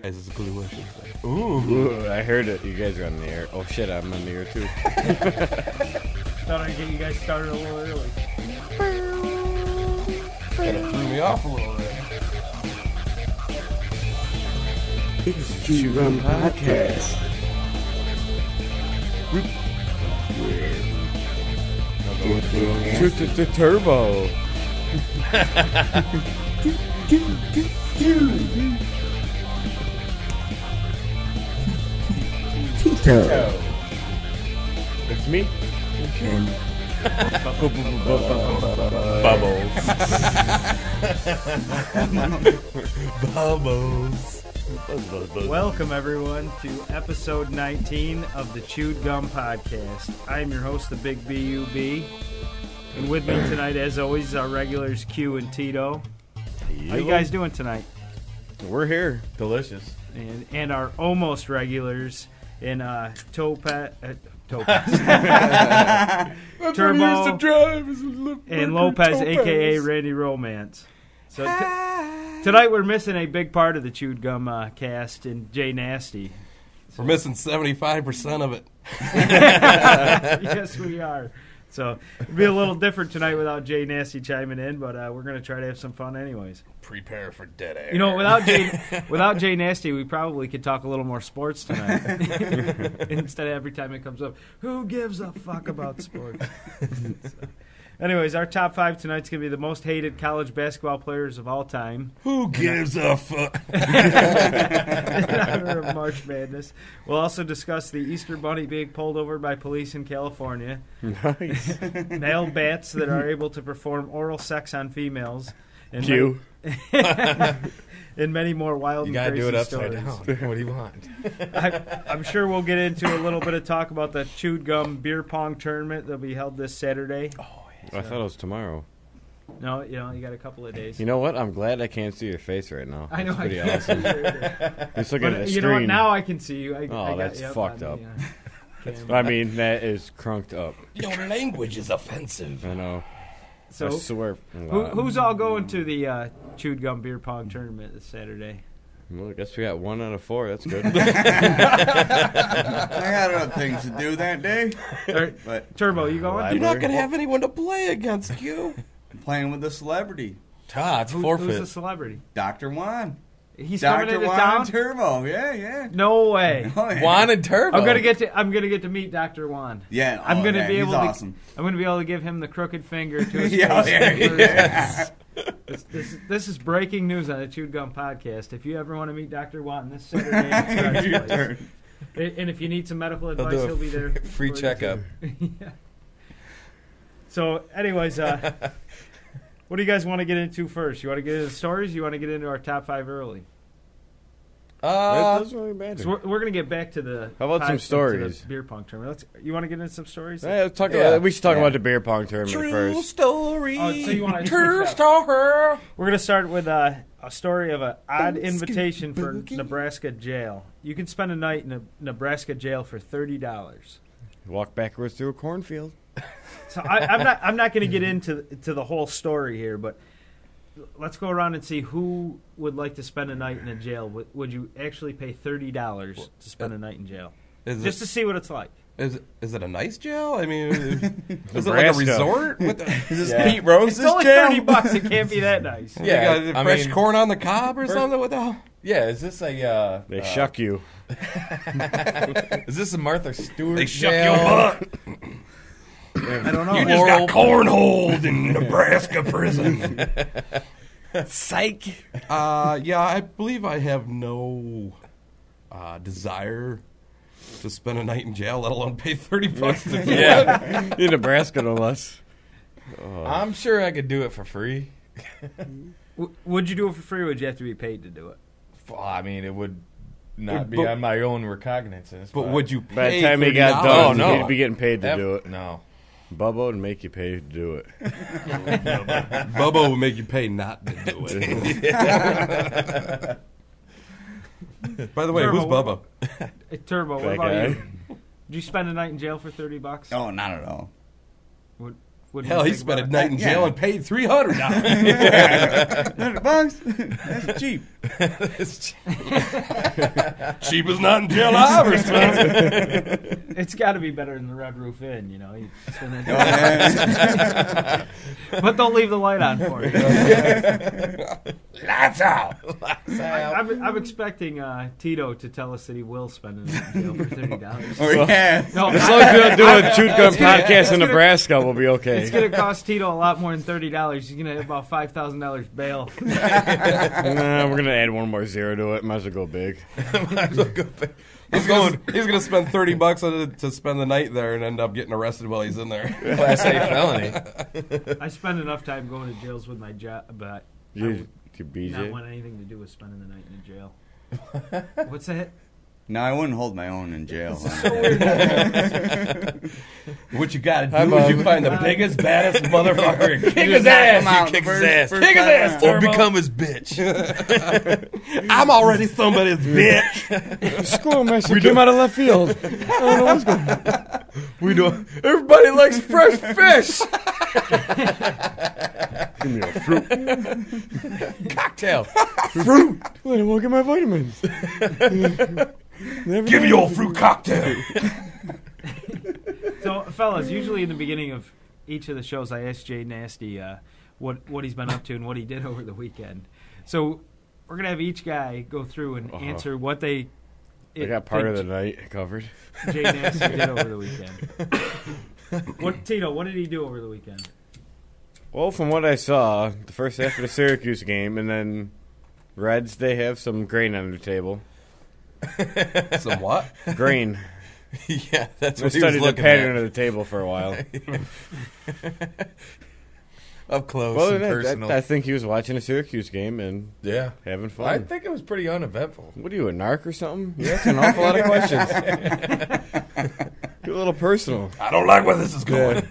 It's delicious. Ooh, I heard it. You guys are on the air. Oh shit, I'm on the air too. Thought I'd get you guys started a little early. Kind of threw me off a little bit. It's the Chew Gum Podcast. Turbo. Tito. It's me. And Bubbles. Welcome, everyone, to episode 19 of the Chewed Gum Podcast. I am your host, the Big B.U.B. And with me tonight, as always, our regulars, Q and Tito. How you guys doing tonight? We're here. Delicious. And our almost regulars in Topaz, Turbo, and Lopez, a.k.a. Randy Romance. So tonight we're missing a big part of the Chewed Gum cast in Jay Nasty. We're missing 75% of it. Yes, we are. So it'll be a little different tonight without Jay Nasty chiming in, but we're going to try to have some fun anyways. Prepare for dead air. You know, without Jay Nasty, we probably could talk a little more sports tonight. Instead of every time it comes up, who gives a fuck about sports? Anyways, our top five tonight's going to be the most hated college basketball players of all time. Who gives a fuck? In honor of March Madness. We'll also discuss the Easter Bunny being pulled over by police in California. Nice. Male bats that are able to perform oral sex on females. And Q. And many more wild You and gotta crazy do it upside stories. down. What do you want? I'm sure we'll get into a little bit of talk about the Chewed Gum Beer Pong tournament that'll be held this Saturday. I thought it was tomorrow. No, you got a couple of days. You know what? I'm glad I can't see your face right now. I know. It's pretty I awesome. Just looking at the screen. You know what? Now I can see you. I got that's you fucked on up. the, camera. I mean, that is crunked up. Your language is offensive. I know. So, I swear. who's all going to the Chewed Gum Beer Pong tournament this Saturday? Well, I guess we got 1 out of 4. That's good. I got other things to do that day. But Turbo, you going? You're not going to have anyone to play against you. I'm playing with a celebrity, It's Who's forfeit. the celebrity? Dr. Juan. He's coming Dr. into Juan town. Turbo. Yeah. No way. Oh, yeah. Juan and Turbo. I'm gonna get to meet Dr. Juan. Yeah. I'm gonna be he's able to. awesome. I'm gonna be able to give him the crooked finger to his Yeah, face. yeah. This is breaking news on the Chewed Gum Podcast. If you ever want to meet Dr. Juan this Saturday, at his place. And if you need some medical advice, he'll be there. Free for you, checkup. too. Yeah. So, anyways, what do you guys want to get into first? You want to get into the stories? You want to get into our top five early? That doesn't really matter. So we're going to get back to the. How about some to stories? the beer pong tournament. You want to get into some stories? Yeah, let's talk Yeah. about, we should talk Yeah. about the beer pong tournament True first. story. Oh, so you want to True story. We're going to start with a story of an odd invitation for Nebraska jail. You can spend a night in a Nebraska jail for $30. Walk backwards through a cornfield. So I'm not going to get into the whole story here, but let's go around and see who would like to spend a night in a jail. Would you actually pay $30 to spend a night in jail just to see what it's like? Is it a nice jail? I mean, is it like a Nebraska. resort? What the, Is this Yeah. Pete Rose's It's only jail? $30. It can't be that nice. Yeah, you got I fresh mean- corn on the cob or something? What the hell? Yeah, is this a... They shuck you. Is this a Martha Stewart They shuck jail? your butt. I don't know. You just got cornholed in Nebraska prison. Psych. Yeah, I believe I have no desire to spend a night in jail, let alone pay $30 to do it. Yeah. In Nebraska, no less. I'm sure I could do it for free. Would you do it for free, or would you have to be paid to do it? Well, I mean, it would not be But- on my own recognizance. But would you By the pay time he $30? got done, no. he'd be getting paid to That- do it. No. Bubba would make you pay to do it. Bubba would make you pay not to do it. By the way, Turbo, who's Bubba? Hey, Turbo, what That about guy. you? Did you spend a night in jail for $30? Oh, not at all. What do Hell, you he think spent a about night in jail and paid $300. $100? That's cheap. Cheap as not in jail I ever spent. it? It's got to be better than the Red Roof Inn, you know. But they'll leave the light on for you. Lights out. I'm expecting Tito to tell us that he will spend it in jail for $30. Or yeah. No, As long as we don't do a Shoot Gun podcast in Nebraska, we'll be okay. it's going to cost Tito a lot more than $30. He's going to have about $5,000 bail. Nah, we're going to add one more zero to it. Might as well go big. He's going to spend $30 on it to spend the night there and end up getting arrested while he's in there. Class A felony. I spend enough time going to jails with my job, but I would not want anything to do with spending the night in a jail. What's that? No, I wouldn't hold my own in jail. What you got to do is you find the biggest, baddest motherfucker and kick his ass. You kick his ass. Kick his ass, Or Turbo. become his bitch. I'm already somebody's bitch. School master came out of left field. I don't know what's going on. We do. Everybody likes fresh fish. Give me a fruit. Cocktail. Fruit. Wait, I won't get my vitamins. Give me your fruit cocktail. So, fellas, usually in the beginning of each of the shows, I ask Jay Nasty what he's been up to and what he did over the weekend. So we're going to have each guy go through and answer what they I got part of the night covered. Jay Nasty did over the weekend. Tito, what did he do over the weekend? Well, from what I saw, the first half of the Syracuse game, and then Reds, they have some grain on their table. Some what? Grain. Yeah, that's I what he was studied the looking pattern at. of the table for a while. Up close Well, and personal. I think he was watching a Syracuse game and Yeah. having fun. I think it was pretty uneventful. What are you, a narc or something? You're asking an awful lot of questions. You're a little personal. I don't like where this is going.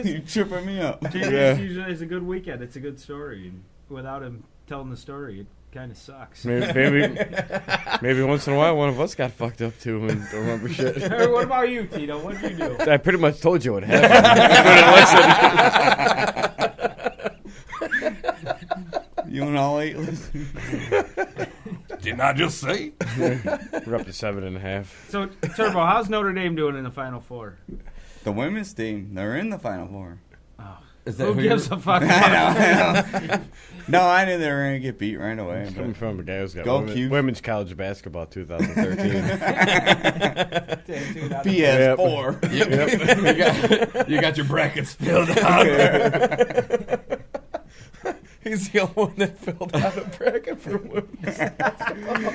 You're tripping me up. Jay Nasty usually has a good weekend. It's a good story. And without him telling the story, it kind of sucks. Maybe once in a while one of us got fucked up too and don't remember shit. Hey, what about you, Tito? What did you do? I pretty much told you what happened. You and all 8 listen. Didn't I just say? We're up to 7.5. So, Turbo, how's Notre Dame doing in the Final Four? The women's team, they're in the Final Four. Is Who gives a fuck? I know. No, I knew they were going to get beat right away. Coming from a guy who's got Go Cuse. women's college basketball 2013. PS4. You got your brackets filled out. He's the only one that filled out a bracket for women's.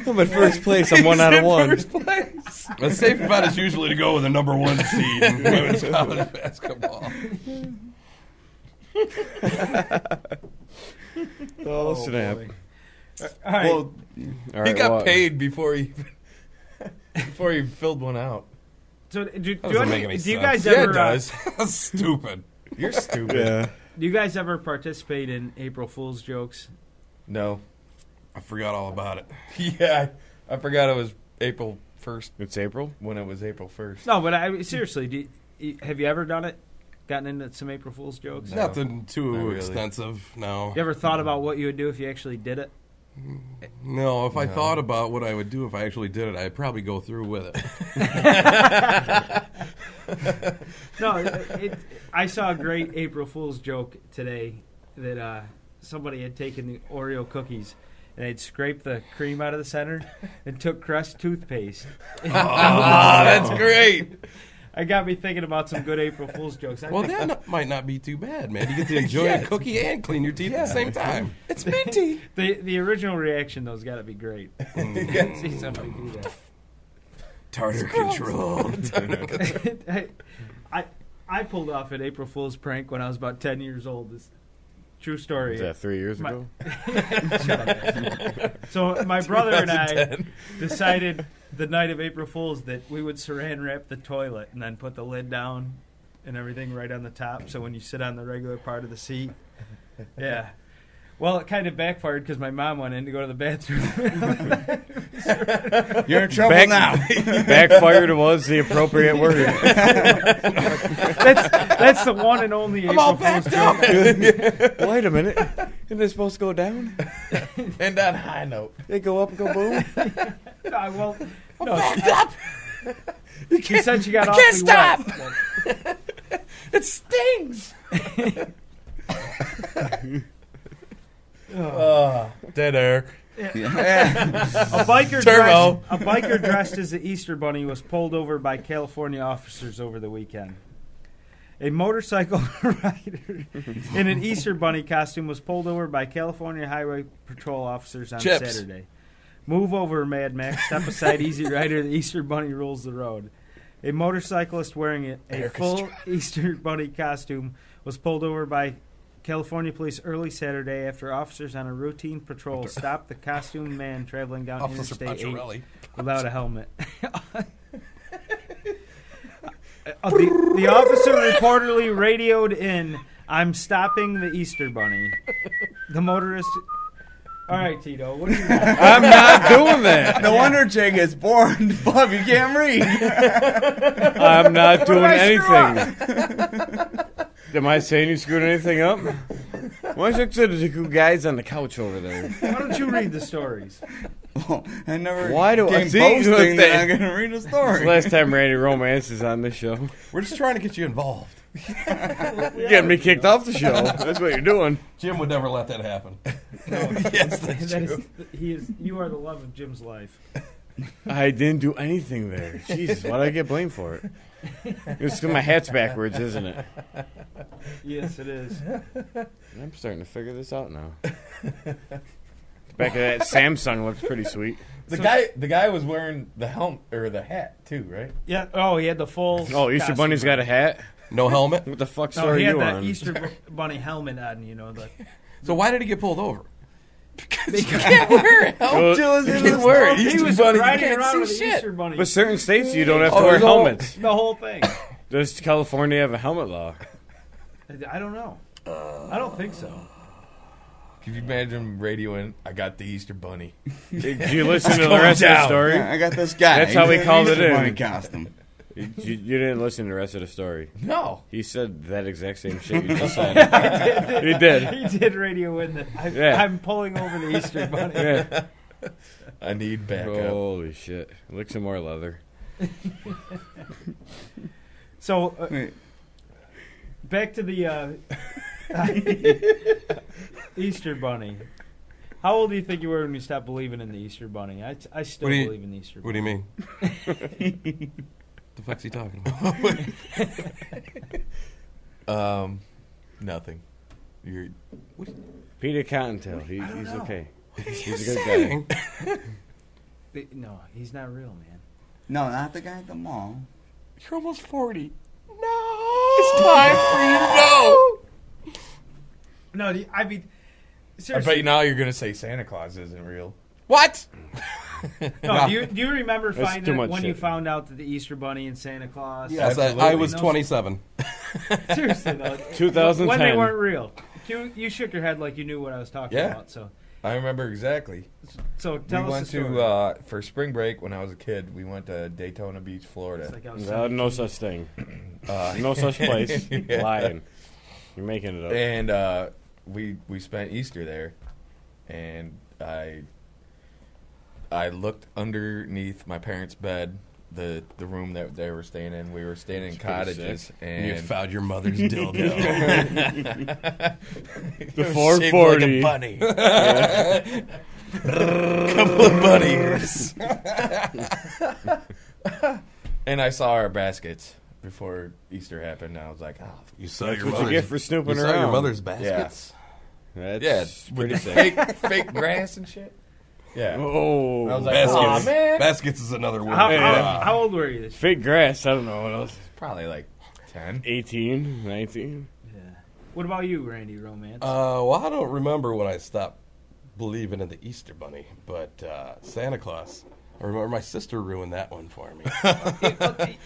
I'm in first place. I'm 1 out of 1. First place. The safe bet is usually to go with the number 1 seed in women's college basketball. Oh, snap. boy. All right. Well, All right, He got well, paid before he filled one out. So, do doesn't make any you sense. guys Yeah, ever? it does. Stupid. You're stupid. Yeah. Do you guys ever participate in April Fool's jokes? No. I forgot all about it. Yeah, I forgot it was April 1st It's April? when it was April 1st. No, but seriously, have you ever done it? Gotten into some April Fool's jokes? No. Nothing too Not really. extensive, no. You ever thought about what you would do if you actually did it? No, if I thought about what I would do if I actually did it, I'd probably go through with it. No, I saw a great April Fool's joke today that somebody had taken the Oreo cookies and they'd scraped the cream out of the center and took Crest toothpaste. That's great. It got me thinking about some good April Fool's jokes. Well, that might not be too bad, man. You get to enjoy a cookie and clean your teeth at the same time. It's minty. The original reaction, though, has got to be great. See somebody do that. Tartar control. I pulled off an April Fool's prank when I was about 10 years old. This true story. Was that 3 years ago? So my brother and I decided the night of April Fool's that we would saran wrap the toilet and then put the lid down and everything right on the top. So when you sit on the regular part of the seat, yeah. Well, it kind of backfired because my mom went in to go to the bathroom. You're in trouble now. Backfired was the appropriate word. That's the one and only I'm April all Fool's backed up. joke. Wait a minute. Isn't this supposed to go down? And on high note. They go up and go boom? Well, I'm no, backed up. she said she got I awfully can't wet. It stings. Dead air. A biker dressed as the Easter Bunny was pulled over by California officers over the weekend. A motorcycle rider in an Easter Bunny costume was pulled over by California Highway Patrol officers on Chips. Saturday. Move over, Mad Max. Step aside, Easy Rider. The Easter Bunny rules the road. A motorcyclist wearing a full Easter Bunny costume was pulled over by California police early Saturday after officers on a routine patrol stopped the costumed man traveling down Officer Interstate 8 Pacharelli. without a helmet. The officer reportedly radioed in, "I'm stopping the Easter Bunny." The motorist... All right, Tito, what do you got? I'm not doing that. No wonder Jake is born. Bob, you can't read. I'm not doing What did I anything. Am I saying you screwed anything up? Why don't you consider the two guys on the couch over there? Why don't you read the stories? Well, I never Why do I came see boasting that- that I'm going to read a It's story. the last time Randy Romance is on this show. We're just trying to get you involved. You're getting me kicked off the show. That's what you're doing. Jim would never let that happen. Yes, you are the love of Jim's life. I didn't do anything there. Jesus, why did I get blamed for it? It's because my hat's backwards, isn't it? Yes, it is. I'm starting to figure this out now. The back of that Samsung looks pretty sweet. The guy was wearing the helmet or the hat too, right? Yeah. Oh, he had the full. Oh, Easter costume Bunny's got a hat? No helmet. What the fuck No, store he are had you that on? Easter Bunny helmet on. You know the. So why did he get pulled over? You can't wear it. Well, You can't wear it. He Easter was Bunny, you riding can't around with see the shit. Easter Bunny. But certain states you don't have to Oh, wear there's all- helmets. The whole thing. Does California have a helmet law? I don't know. I don't think so. Could you imagine radioing, "I got the Easter Bunny"? Did you listen to the rest of the story? Yeah, I got this guy. That's how we He's called an it Easter in. Bunny costume. You didn't listen to the rest of the story. No. He said that exact same shit you just said. He did. He did radio in the. Yeah. I'm pulling over the Easter Bunny. Yeah. I need backup. Holy shit. Lick some more leather. So Wait, back to the Easter Bunny. How old do you think you were when you stopped believing in the Easter Bunny? I still What do you- believe in the Easter What Bunny. do you mean? The fuck's he talking about? Nothing. You're Peter Cottontail. He's know. okay. He's a good guy. No, he's not real, man. no, not the guy at the mall. You're almost 40. No! It's time for you to know! No, I mean, I seriously. bet you now you're gonna say Santa Claus isn't real. What? No, do you remember That's finding too it much when you shit. found out that the Easter Bunny and Santa Claus? Yes, I Absolutely. was 27. Seriously, though. 2010. When they weren't real. You shook your head like you knew what I was talking Yeah. about. So I remember exactly. tell We us went the story. to for spring break when I was a kid. We went to Daytona Beach, Florida. It's like I was No such thing. Uh, No such place. Yeah. Lying. You're making it up. And we spent Easter there, and I looked underneath my parents' bed, the room that they were staying in. We were staying in That's pretty cottages, And you and found your mother's dildo. The Shaped 440. like a bunny. Couple of bunny ears. And I saw our baskets before Easter happened. And I was like, oh, You saw That's your what you mother's, get for snooping you saw around. your mother's baskets? That's yeah, pretty with sick. fake grass and shit. Yeah. Oh. I was like, Baskets. aw, man. Baskets is another word. How old were you? Fake grass. I don't know what else. Probably like 10. 18, 19. Yeah. What about you, Randy Romance? Well, I don't remember when I stopped believing in the Easter Bunny, but Santa Claus. I remember my sister ruined that one for me.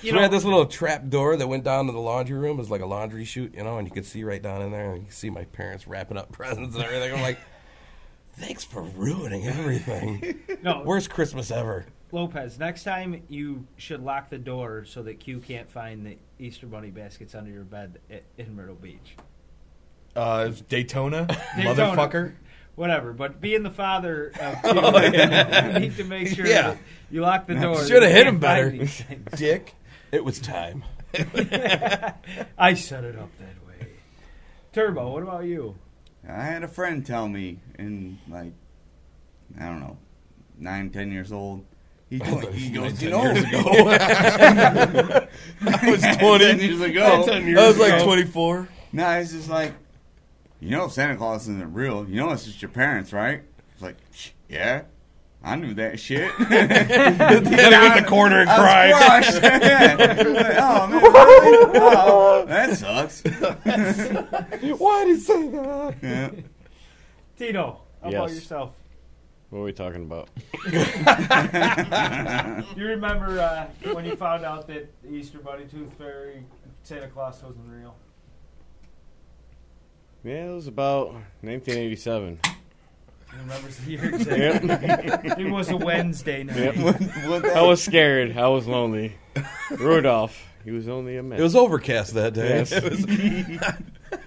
You So we had this little trap door that went down to the laundry room. It was like a laundry chute, and you could see right down in there, and you could see my parents wrapping up presents and everything. I'm like, Thanks for ruining everything. No, Worst Christmas ever. Lopez, next time you should lock the door so that Q can't find the Easter Bunny baskets under your bed in Myrtle Beach. Daytona, motherfucker. Whatever, but being the father of Q, you need to make sure that you lock the door. Should have hit him You better, can't find these things. dick. It was time. I set it up that way. Turbo, what about you? I had a friend tell me in, like, I don't know, 9, 10 years old. He goes, you know, years ago. I was 20 years ago. 10 years I was like ago. 24. No, it's just like, you know, Santa Claus isn't real. You know, it's just your parents, right? It's like, yeah, I knew that shit. Then in the corner and cried. I was crushed. Yeah. Like, oh man, really? Oh, that sucks. Why did he say that? Yeah. Tito, how about Yes. yourself? What are we talking about? You remember when you found out that the Easter Bunny Tooth Fairy Santa Claus wasn't real? Yeah, it was about 1987. I remember the year exactly. It was a Wednesday night. Yep. I was scared. I was lonely. Rudolph, he was only a man. It was overcast that day. Yes.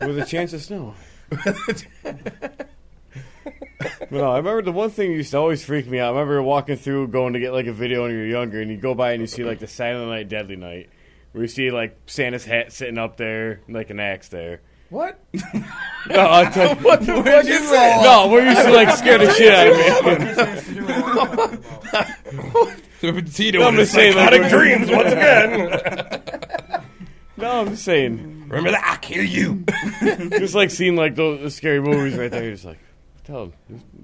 With a chance of snow. But no, I remember the one thing that used to always freak me out. I remember walking through, going to get like a video when you were younger, and you go by and you see like the Silent Night, Deadly Night, where you see like Santa's hat sitting up there, like an axe there. What? No, I'll tell you. What the fuck you say? No, where you used to like scare the shit out of me. Tito I'm and his just saying, like, psychotic dreams once again. No, I'm just saying. Remember that? I'll kill you. Just like seeing like the scary movies right there. You're just like, tell them,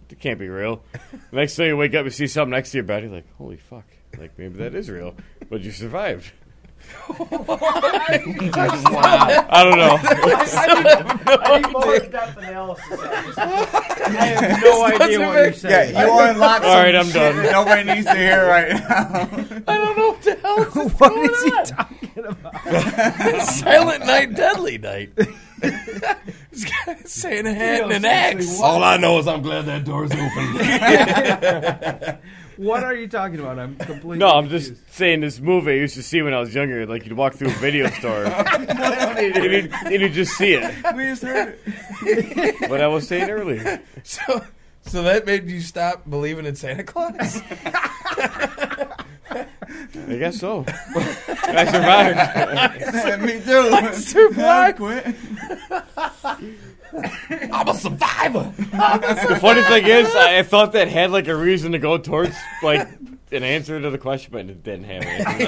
it can't be real. The next day you wake up and see something next to your bed. You're like, holy fuck. Like, maybe that is real. But you survived. Wow. I don't know. I need more in-depth analysis of this. I have no idea what you're saying. Yeah, you unlock some All right, I'm shit done. that nobody needs to hear right now. I don't know what the hell is What going is he on. talking about? Silent Night, Deadly Night. This guy's saying a hat and an axe. All I know is I'm glad that door's open. What are you talking about? I'm completely No, I'm confused. just saying this movie I used to see when I was younger. Like, you'd walk through a video store and you'd just see it. We just heard it. What I was saying earlier. So that made you stop believing in Santa Claus? I guess so. I survived. Me too. I survived. Quit. I'm a survivor. The funny thing is, I thought that had like a reason to go towards like an answer to the question, but it didn't have anything.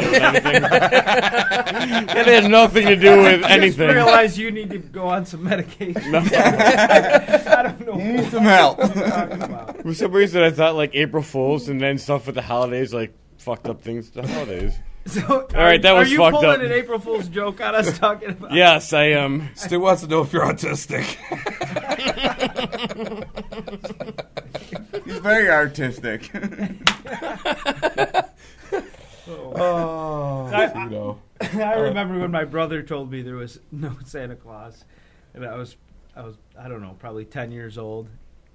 It had nothing to do with I just anything. realized you need to go on some medication. No. I don't know You need what some help. you're talking about. For some reason, I thought like April Fools and then stuff with the holidays, like fucked up things with the holidays. So, All right, that was are you fucked pulling up. an April Fool's joke on us talking about? Yes, I am. Stu wants to know if you're autistic. He's very artistic. Oh, I- Tito. I remember when my brother told me there was no Santa Claus, and I was I don't know, probably 10 years old.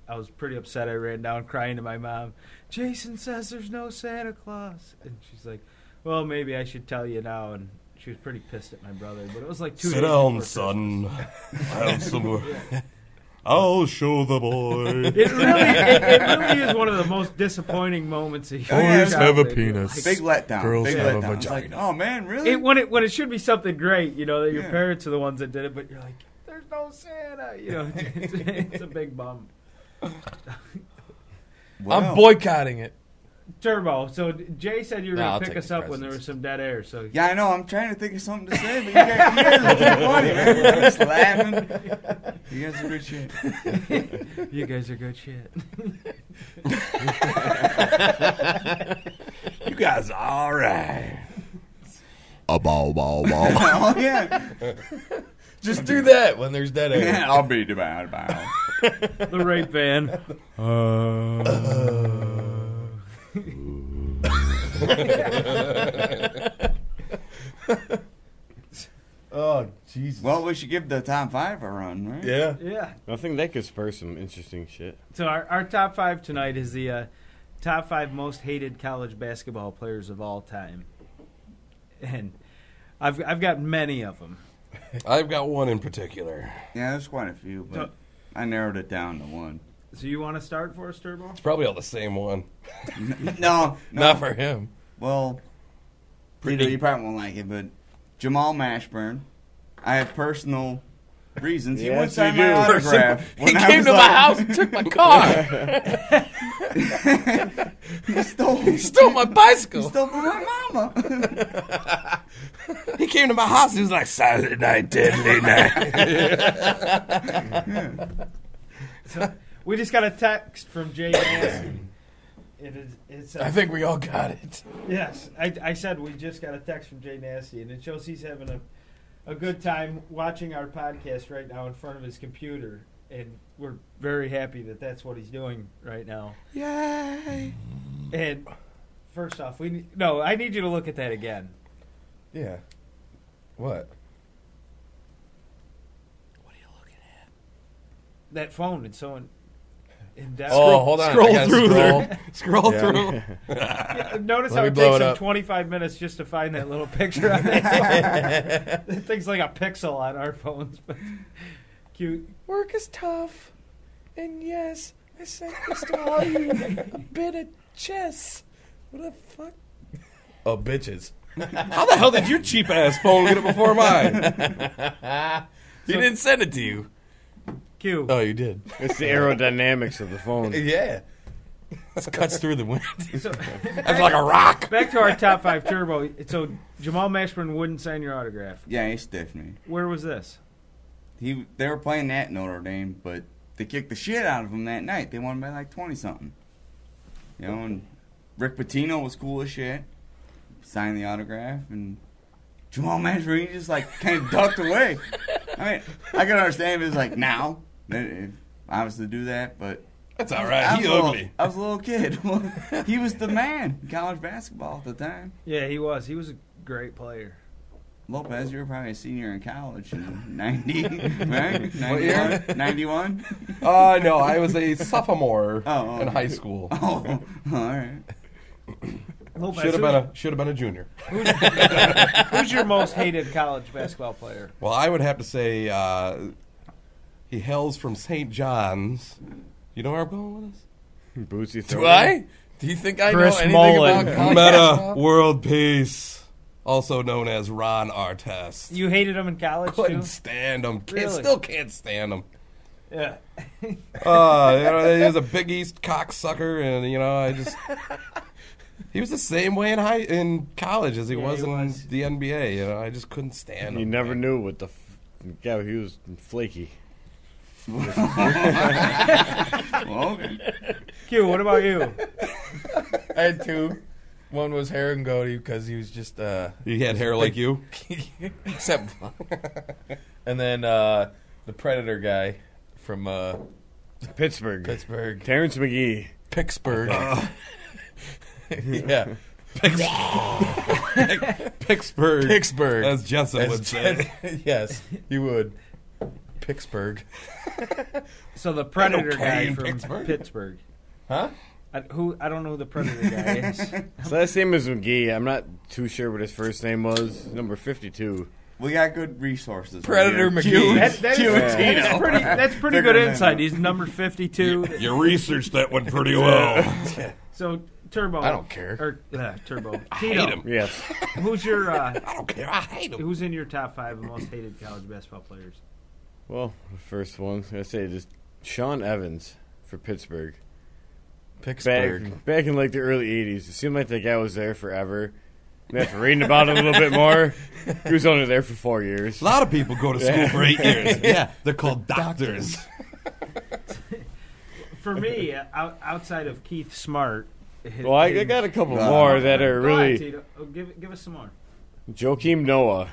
I was pretty upset. I ran down crying to my mom. Jason says there's no Santa Claus, and she's like, "Well, maybe I should tell you now." And she was pretty pissed at my brother, but it was like 2 Sit days down, before son. Have some more. I'll show the boy. It really is one of the most disappointing moments of your Boys have a childhood. penis. Big letdown. Girls Big have a letdown. It's vagina. like, oh man, really? When it should be something great, you know, that your Yeah. parents are the ones that did it, but you're like, there's no Santa, you know, it's a big bum. I'm boycotting it. Turbo. So Jay said you were No, going I'll to pick take us the up when there was presents. some dead air. So Yeah, I know. I'm trying to think of something to say, but you guys are too funny, man. We're just laughing. You guys are good shit. you guys are good shit. You guys are all right. A ball. Oh yeah. Just do that when there's dead air. Yeah, I'll be about. The rape van. Oh, Jesus. Well, we should give the top 5 a run, right? yeah. Yeah. I think that could spur some interesting shit. So our top 5 tonight is the top 5 most hated college basketball players of all time, and I've got many of them. I've got one in particular. Yeah, there's quite a few, but I narrowed it down to one. So you want to start for us, Turbo? It's probably all the same one. No. Not for him. Well, you probably won't like it, but Jamal Mashburn. I have personal reasons. He Yes, wouldn't sign you my do. autograph. He came to my house and took my car. He stole He stole my bicycle. He stole from my mama. He came to my house. He was like, "Silent night, deadly night." So we just got a text from Jay Nasty. It's I think we all got it. yes. I said we just got a text from Jay Nasty, and it shows he's having a good time watching our podcast right now in front of his computer, and we're very happy that that's what he's doing right now. Yay! And first off, I need you to look at that again. Yeah. What? What are you looking at? That phone and so in depth. Oh, hold on. I Scroll gotta through scroll. there. Scroll Yeah. through. Yeah, notice Let how me it blow takes it him up. 25 minutes just to find that little picture on that phone. That thing's like a pixel on our phones. But cute. Work is tough. And yes, I sent this to all you a bit of chess. What the fuck? Oh, bitches. How the hell did your cheap ass phone get it before mine? He didn't send it to you. Q. Oh, you did. It's the aerodynamics of the phone. Yeah. It cuts through the wind. So, That's like a rock. back to our top 5 Turbo. So Jamal Mashburn wouldn't sign your autograph. Yeah, he stiffed me. Where was this? They were playing at Notre Dame, but they kicked the shit out of him that night. They won by like 20-something. You know, and Rick Pitino was cool as shit. Signed the autograph, and Jamal Mashburn, he just like kind of ducked away. I mean, I can understand if it was like now, if I was to do that, but That's all right. He ugly. I was a little kid. He was the man in college basketball at the time. Yeah, he was. He was a great player. Lopez, you were probably a senior in college in 90, right? What year? 91? No, I was a sophomore Oh, in okay. high school. Oh, all right. Lopez, Should have been a junior. who's your most hated college basketball player? Well, I would have to say he hails from St. John's. You know where I'm going with this? Bootsy Do thrower. I? Do you think I Chris know anything Mullin. about college Meta basketball? World Peace, also known as Ron Artest. You hated him in college Couldn't too? stand him. Really? Still can't stand him. Yeah. He was a Big East cocksucker, and he was the same way in college as he was he in was. the NBA. I just couldn't stand him. You never knew what the guy. He was flaky. Well, okay. Q, what about you? I had two. One was hair and goatee because he was just He had hair like you. except and then the Predator guy from Pittsburgh. Pittsburgh. Terrence McGee. Pittsburgh. Yeah. Pittsburgh. Pittsburgh. As Jensen would As say. yes, he would. Pittsburgh. So the Predator okay guy in from Pittsburgh. Pittsburgh. Huh? I don't know who the Predator guy is. His last name is McGee. I'm not too sure what his first name was. Number 52. We got good resources. Predator right here. McGee. That's pretty Bigger good than insight. that. He's number 52. You researched that one pretty well. So Turbo. I don't care. Or Turbo. I Tito, hate him. Yes. Who's your I don't care. I hate him. who's in your top 5 of most hated college basketball players? Well, the first one, I say just Sean Evans for Pittsburgh. Pittsburgh. Back in like the early 80s. It seemed like that guy was there forever. And after reading about him a little bit more, he was only there for 4 years. A lot of people go to school for 8 years. Yeah, they're called doctors. For me, outside of Keith Smart. Well, I got a couple Go more ahead. that are Go ahead, really... Tito. Oh, give us some more. Joakim Noah.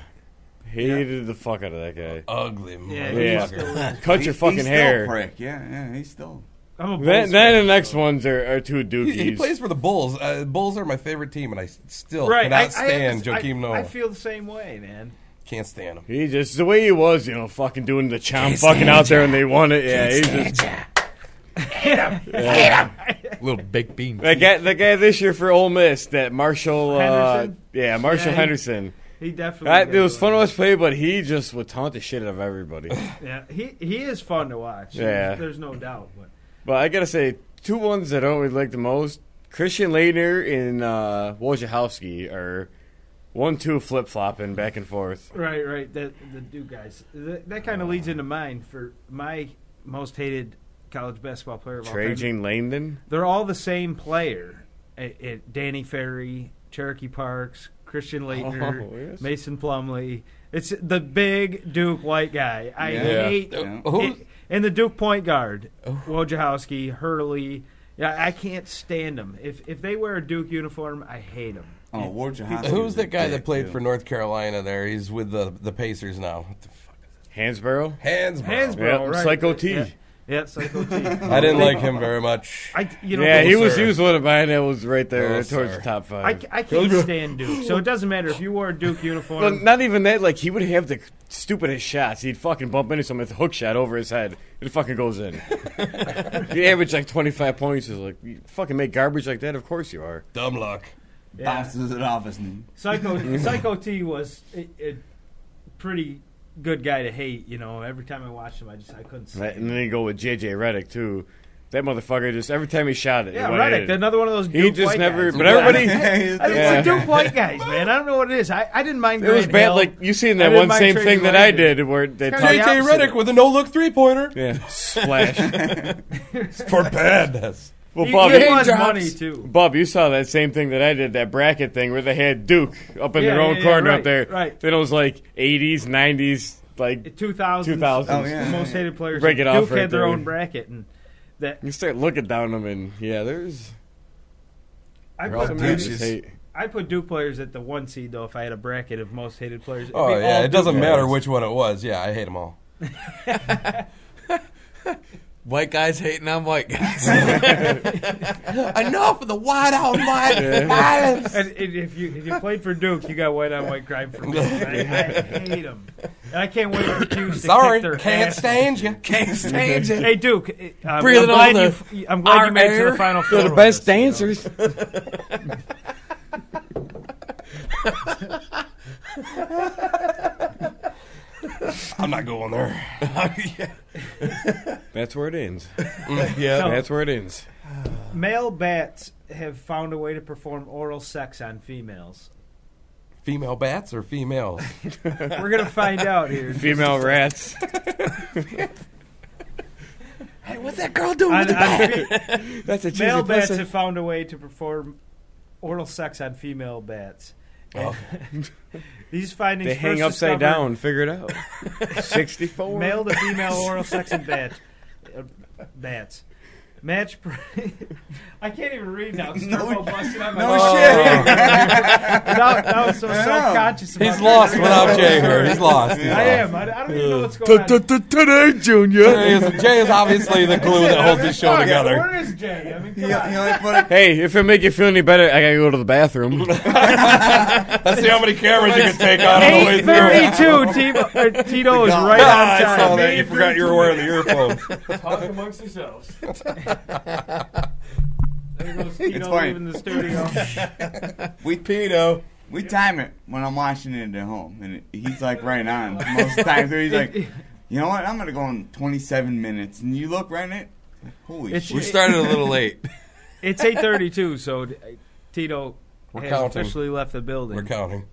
Hated the fuck out of that guy. Ugly Yeah, motherfucker. Yeah. Cut your fucking he's hair. Still a prick. Yeah, he's still. I'm a Bulls Then fan, the next so- ones are two dookies. He plays for the Bulls. Bulls are my favorite team, and I still Right, cannot stand I Joakim Noah. I feel the same way, man. Can't stand him. He just the way he was, fucking doing the chomp fucking out there and they won it. Yeah, he's just Little baked beans. the guy this year for Ole Miss, that Marshall. Henderson? Marshall Yeah, Henderson. He definitely. It was fun to watch play, but he just would taunt the shit out of everybody. Yeah, he is fun to watch. Yeah. There's no doubt. But I gotta say, two ones that I don't really like the most: Christian Leitner and Wojciechowski are 1-2 flip flopping back and forth. Right. The Duke guys. That kind of leads into mine for my most hated college basketball player of all time. Trajan Langdon. They're all the same player. Danny Ferry, Cherokee Parks, Christian Leitner, Oh, yes. Mason Plumlee. It's the big Duke white guy. I Yeah. hate Who- and the Duke point guard, Wojciechowski, Hurley. Yeah, I can't stand them. If they wear a Duke uniform, I hate them. Oh, Wojciechowski Who's was the a guy dick, that played too. for North Carolina there? He's with the Pacers now. What the fuck is Hansborough. it? Hansbrough. Hansbrough, Yep, right? Psycho T. Yeah, Psycho T. I didn't like him very much. Yeah, he was sir. one of mine that was right there Oh, towards sir. the top five. I can't stand Duke, so it doesn't matter if you wore a Duke uniform. Well, not even that. Like, he would have the stupidest shots. He'd fucking bump into someone with a hook shot over his head. It fucking goes in. He averaged like 25 points. It's like, you fucking make garbage like that? Of course you are. Dumb luck. Yeah. Bounces it off his knee. Psycho T was a pretty good guy to hate. Every time I watched him, I couldn't stand And then you go with J.J. Redick, too. That motherfucker just, every time he shot it, Yeah, it went Redick, in. another one of those Duke He just white never, guys. but everybody, It's the Duke white guys, man. I don't know what it is. I didn't mind it was Grant bad. Hill. Like, you seen I that didn't one mind same Tracy thing that I Langdon. did where they Kinda talked. the J.J. opposite. Redick with a no-look three-pointer. Yeah, splash. For badness. Well, He Bob, wants you, money, too. Bob, you saw that same thing that I did, that bracket thing where they had Duke up in their own corner right, up there. right. Then it was like 80s, 90s, like 2000s. 2000s. Oh, yeah. Most hated players. Break it Duke off right had their there. own bracket. And that you start looking down them, and yeah, there's I They're all put, douches. hate. I put Duke players at the 1 seed, though, if I had a bracket of most hated players. It'd Oh, be yeah. all It doesn't Duke matter players. which one it was. Yeah, I hate them all. White guys hating on white guys. Enough of the white-out violence. And if you played for Duke, you got white on white crime for me. I hate them. And I can't wait for Duke to Sorry, kick their can't ass. stand you. Can't stand it. Hey Duke, I'm Breathing glad all I'm glad you made it to air. the final They're four. the with best us, dancers. I'm not going there. That's where it ends. Yeah. That's where it ends. Male bats have found a way to perform oral sex on females. Female bats or females? We're gonna find out here. Female rats. Hey, what's that girl doing On- with the bat? That's a cheesy Male bats pussy. have found a way to perform oral sex on female bats. Oh. These findings They hang first upside discovered down. Figure it out. 64. Male to female oral sex in bats. Match. I can't even read now. No, busted on my Now I'm so self-conscious about He's lost reading without that Jay story. here. He's lost. I am. I don't even know what's going on. Today, Junior. Jay is obviously the glue that holds this show together. Where is Jay? I mean, come He on. only put a Hey, if it make you feel any better, I gotta go to the bathroom. Let's see how many cameras you can take out on the way through. 8:32. Tito is right Ah, I on saw time. that. You forgot you were wearing the earphones. Talk amongst yourselves. There goes Tito It's fine. leaving the studio. we time it when I'm watching it at home, and he's like right on most of the time. So he's like, you know what? I'm gonna go in 27 minutes, and you look right at it. Holy It's- shit! We started a little late. It's 8:32, so Tito We're has counting. officially left the building. We're counting.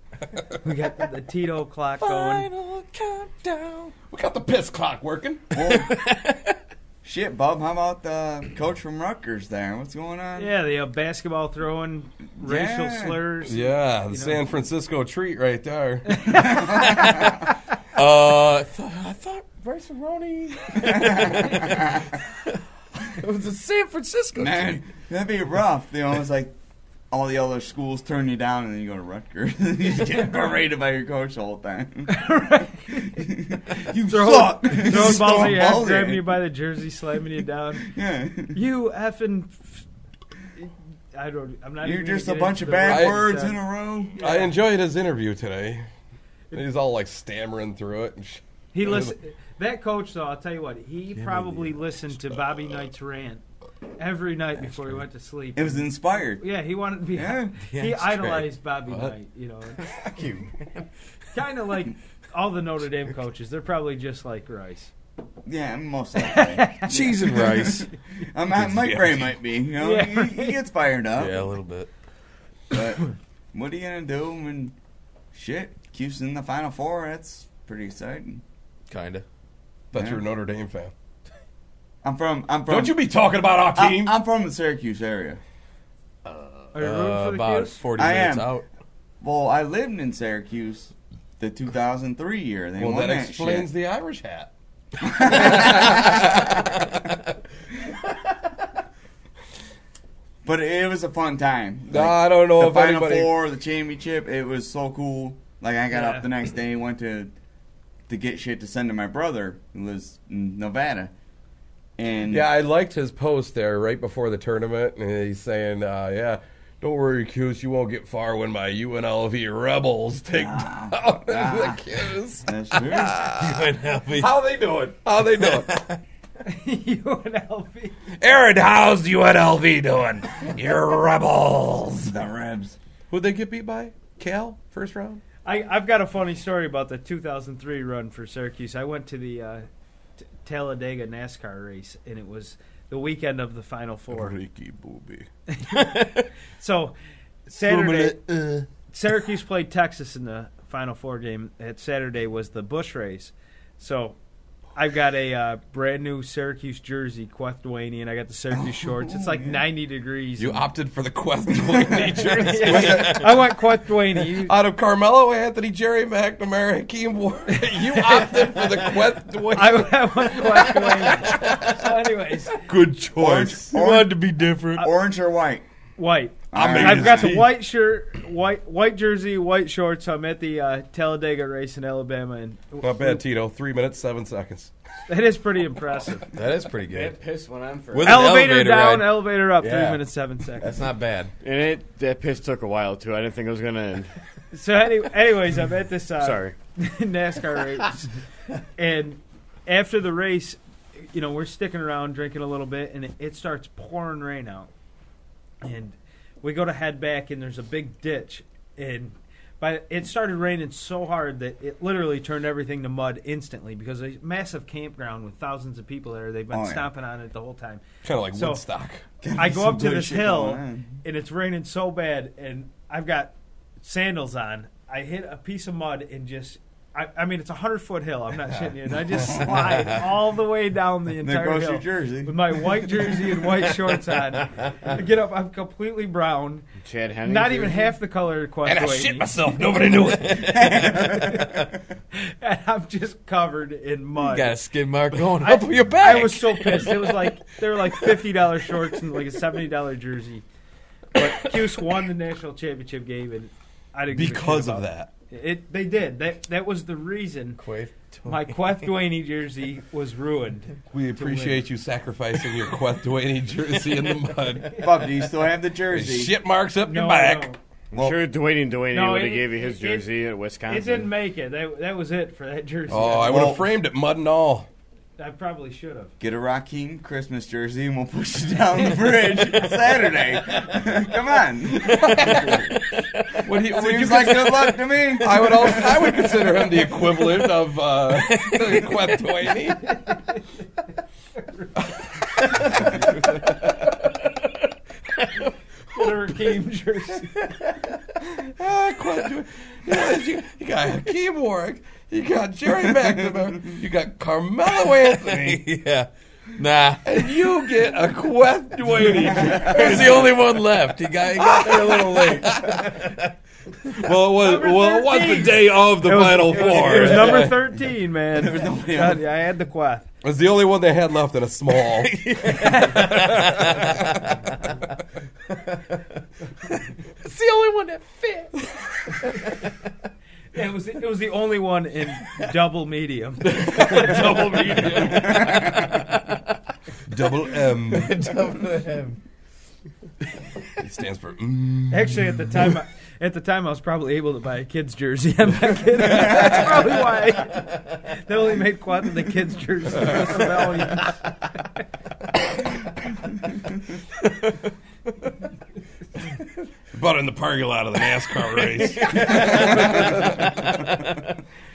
We got the Tito clock going. Final countdown. We got the piss clock working. Well, shit, Bub. How about the coach from Rutgers there? What's going on? Yeah, the basketball throwing, racial Yeah. slurs. Yeah, the You know. San Francisco treat right there. I thought Rice-A-Roni. It was a San Francisco Man, that'd be rough. You know, it's like all the other schools turn you down, and then you go to Rutgers. You just get berated by your coach the whole time. You suck. Throwing Just balls at throwing your head, balls at grabbing you. you by the jersey, slamming you down. Yeah. You effing. I'm not You're even just a gonna get bunch into of the bad I- words in a row. I enjoyed his interview today. He's all like stammering through it. And He listened. That coach, though, I'll tell you what, he probably listened to Bobby Knight's rant every night before he went to sleep. It was inspired. Yeah, he wanted to be. Yeah. He idolized Bobby Knight, you know. Fuck you. Kind of like all the Notre Dame coaches. They're probably just like Rice. Yeah, most likely. Cheese and rice. Mike Ray might be. You know, Yeah. he gets fired up. Yeah, a little bit. But what are you gonna do when shit Q's in the Final Four? That's pretty exciting. Kinda. That's your Notre Dame fan. I'm from. Don't you be talking about our team. I'm from the Syracuse area. Are you rooting for the About Qs? 40 I minutes am. out. Well, I lived in Syracuse the 2003 year. They Well, won that explains shit. the Irish hat. But it was a fun time. No, I don't know the if Final anybody. Four, the championship. It was so cool. Like I got Yeah. up the next day, went to get shit to send to my brother who lives in Nevada, and Yeah, I liked his post there right before the tournament, and he's saying, "Yeah, don't worry, Q's, you won't get far when my UNLV Rebels take down the Q's." that's true. How they doing? How they doing? UNLV. Aaron, how's UNLV doing? You're Rebels. The Rebs. Who'd they get beat by? Cal, first round? I've got a funny story about the 2003 run for Syracuse. I went to the Talladega NASCAR race, and it was the weekend of the Final Four. Ricky Booby. So Saturday, Syracuse played Texas in the Final Four game. That Saturday was the Busch race. So I've got a brand new Syracuse jersey, Queth Duaney, and I got the Syracuse shorts. It's like 90 degrees. You opted for the Queth Duaney jersey. I went Queth Duaney. Out of Carmelo Anthony, Jerry McNamara, Hakeem Ward, you opted for the Queth Duaney. I went Queth Duaney. So anyways, Good choice. Orange- Wanted to be different. Orange or white? white. Amazing. I've got the white shirt, white jersey, white shorts. I'm at the Talladega race in Alabama, and Not bad, Tito. 3 minutes, 7 seconds. that is pretty impressive. That is pretty good. That piss went on for With an Elevator down, ride. elevator up. 3 Yeah. minutes 7 seconds. That's not bad. and that piss took a while too. I didn't think it was gonna end. So anyways, I'm at this Sorry. NASCAR race, and after the race, you know, we're sticking around drinking a little bit, and it starts pouring rain out, and we go to head back, and there's a big ditch, and it started raining so hard that it literally turned everything to mud instantly because a massive campground with thousands of people there. They've been Oh, yeah. stomping on it the whole time. Kind of like So- Woodstock. I go up to Some good this shit hill, going on. and it's raining so bad, and I've got sandals on. I hit a piece of mud and just, I mean, it's a 100-foot hill. I'm not shitting you. And I just slide all the way down the There entire goes hill your jersey. with my white jersey and white shorts on. I get up, I'm completely brown, Chad Henne. not even half the color of Quest And I Duaney. shit myself. Nobody knew it. And I'm just covered in mud. You got a skid mark going up your back. I was so pissed. It was like they were like $50 shorts and like a $70 jersey. But Cuse won the national championship game, and I didn't give a shit Because of about that. it. They did. That was the reason my Queth Duaney jersey was ruined. We appreciate you sacrificing your Queth Duaney jersey in the mud. Bob, do you still have the jersey? Shit marks up your No, back. no. I'm sure Dwayne No, would have it- gave you his it- jersey at Wisconsin. It didn't make it. That was it for that jersey. Oh, I would have framed it, mud and all. I probably should have. Get a Raheem Christmas jersey and we'll push you down the bridge Saturday. Come on. Would you Seems like good luck to me. I would consider him the equivalent of Queth Duaney. Get a Raheem jersey. Queth Duaney. You got Hakeem Warwick. You got Jerry McNamara. You got Carmelo Anthony. Yeah. Nah. And you get a Queth Duaney. He was the only one left. He got there a little late. Well, it was the day of the Final Four. It was number 13, man. There was nobody God, else. I had the Queth. It was the only one they had left in a small. It's the only one that fit. Yeah, it was the only one in double medium. Double medium. Double M. Double M. It stands for. Actually, at the time, At the time, I was probably able to buy a kid's jersey. I'm not kidding. That's probably why they only made Quat the kids' jersey. Bought it in the parking lot of the NASCAR race.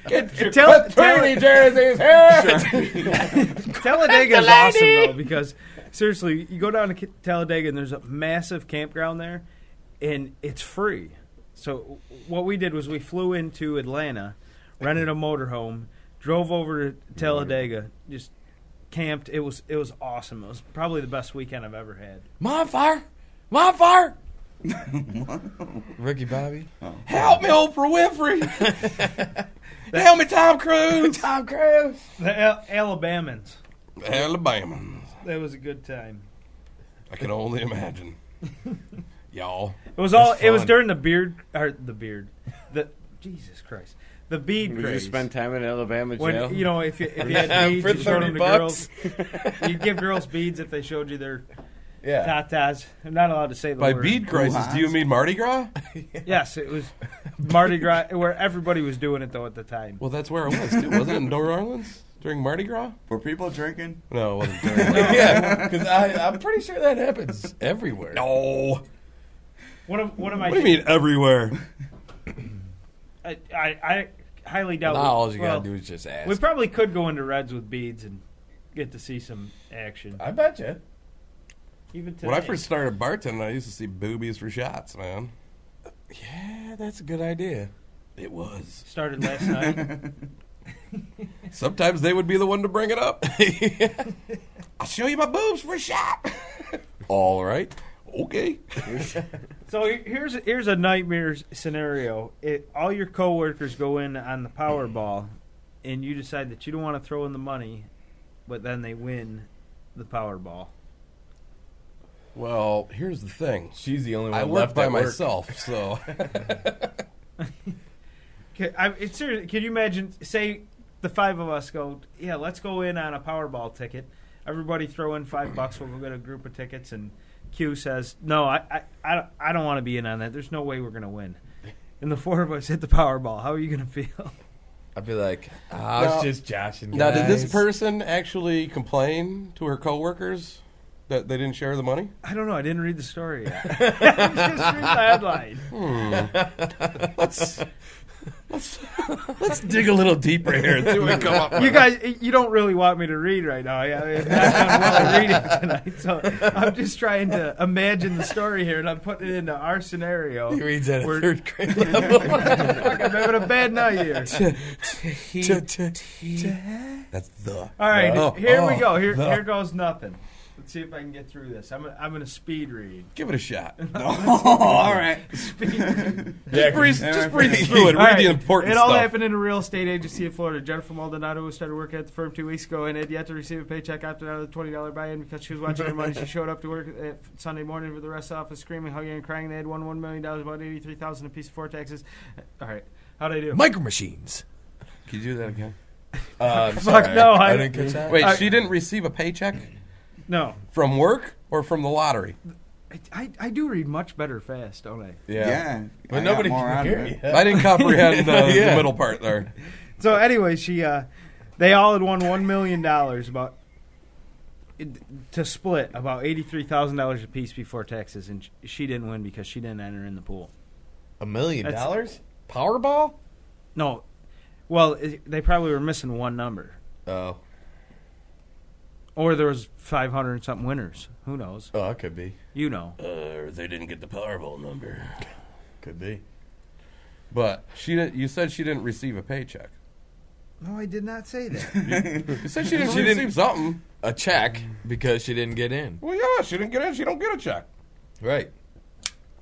Get your Tony jerseys here. Talladega is awesome, though, because seriously, you go down to Talladega and there's a massive campground there, and it's free. So what we did was we flew into Atlanta, rented a motorhome, drove over to Talladega, just camped. It was awesome. It was probably the best weekend I've ever had. Bonfire! Bonfire! Ricky Bobby. Oh. Help me, Oprah Winfrey. Help me, Tom Cruise. Tom Cruise. The Alabamans. Alabamans. That was a good time. I can only imagine. Y'all. It was all. It was during the beard. Jesus Christ. The bead Would craze. you spend time in Alabama jail? When, you know, if you had beads, For you showed them to $30. girls. You'd give girls beads if they showed you their Yeah. tatas. I'm not allowed to say the By word. bead crisis, do you mean Mardi Gras? Yes, it was Mardi Gras, where everybody was doing it, though, at the time. Well, that's where it was, too. Wasn't it in New Orleans during Mardi Gras? Were people drinking? No, it wasn't during Mardi Gras. Yeah, because I'm pretty sure that happens everywhere. No. What do you mean everywhere? I highly doubt. Now all you gotta do is just ask. We probably could go into Reds with beads and get to see some action. I bet you. Even today. When I first started bartending, I used to see boobies for shots, man. Yeah, that's a good idea. It was. Started last night. Sometimes they would be the one to bring it up. I'll show you my boobs for a shot. All right. Okay. So here's a nightmare scenario. All your coworkers go in on the Powerball, and you decide that you don't want to throw in the money, but then they win the Powerball. Well, here's the thing. She's the only one I work left by at work. myself, so. It's serious. Can you imagine, say the five of us go, yeah, let's go in on a Powerball ticket. Everybody throw in $5. We'll get a group of tickets, and Q says, no, I don't want to be in on that. There's no way we're going to win. And the four of us hit the Powerball. How are you going to feel? I'd be like, it's just joshing. Now, did this guys." person actually complain to her coworkers that they didn't share the money? I don't know. I didn't read the story yet. I'm just reading the headline. Let's dig a little deeper here and see what we come up with. You guys, you don't really want me to read right now. I'm not done well reading tonight, so I'm just trying to imagine the story here, and I'm putting it into our scenario. He reads at a We're- third grade level. Fuck, I'm having a bad night here. That's the. All right, Oh, here we go. the. Here goes nothing. Let's see if I can get through this. I'm gonna speed read. Give it a shot. All right. Just breathe through it. Read All right. the important It stuff. all happened in a real estate agency in Florida. Jennifer Maldonado, who started working at the firm 2 weeks ago and had yet to receive a paycheck, opted out of the $20 buy-in because she was watching her money. She showed up to work Sunday morning with the rest of the office screaming, hugging, and crying. They had won $1 million, about $83,000 apiece before taxes. All right. How'd I do? Micro Machines. Can you do that again? Fuck no. I didn't catch that. Wait, she didn't receive a paycheck No. from work or from the lottery? I do read much better fast, don't I? Yeah. But I nobody got more can out of hear it. you. I didn't comprehend the Yeah. middle part there. So anyway, they all had won $1 million to split about $83,000 apiece before taxes, and she didn't win because she didn't enter in the pool. $1 million? That's- Powerball? No, well, they probably were missing one number, Oh. or there was 500 and something winners. Who knows? Oh, it could be. You know. They didn't get the Powerball number. Could be. But you said she didn't receive a paycheck. No, I did not say that. You said she didn't She receive didn't- something. A check because she didn't get in. Well, yeah, she didn't get in. She don't get a check. Right.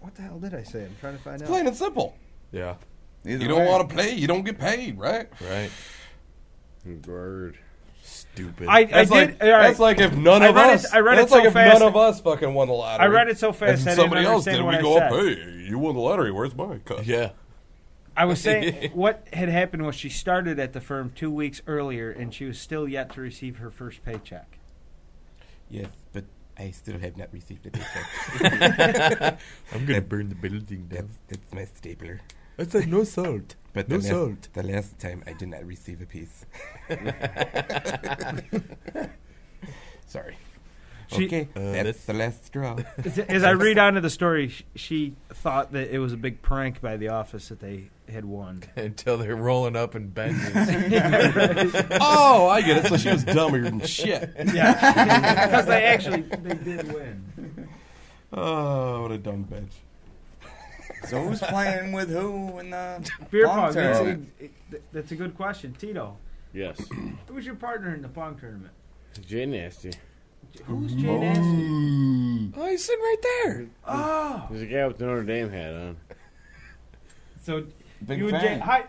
What the hell did I say? I'm trying to find out. Plain and simple. Yeah. Either You don't way. want to pay, you don't get paid, right? Right. Word. Stupid. I That's did. like all right. that's like if none I of read it- us. I read it that's so like if fast. none of us fucking won the lottery. I read it so fast And I didn't somebody else understand did. what We I go said. up. Hey, you won the lottery. Where's my cut? Yeah. I was saying what had happened was she started at the firm 2 weeks earlier, and she was still yet to receive her first paycheck. Yeah, but I still have not received a paycheck. I'm gonna burn the building down. That's my stapler. I said no salt. But No salt. The last time I did not receive a piece. Sorry. Okay, that's that's- the last straw. As I read on to the story, she thought that it was a big prank by the office that they had won. Until they're rolling up in Benzes. Oh, I get it. So she was dumber than shit. Yeah, because they did win. Oh, what a dumb bitch. So who's playing with who in the Beer Pong pong. tournament? That's a good question, Tito. Yes. Who's your partner in the pong tournament? Jay Nasty. Who's Jay Nasty? Oh, he's sitting right there. Oh, There's a guy with the Notre Dame hat on. so Big you and fan. Jay. Hi,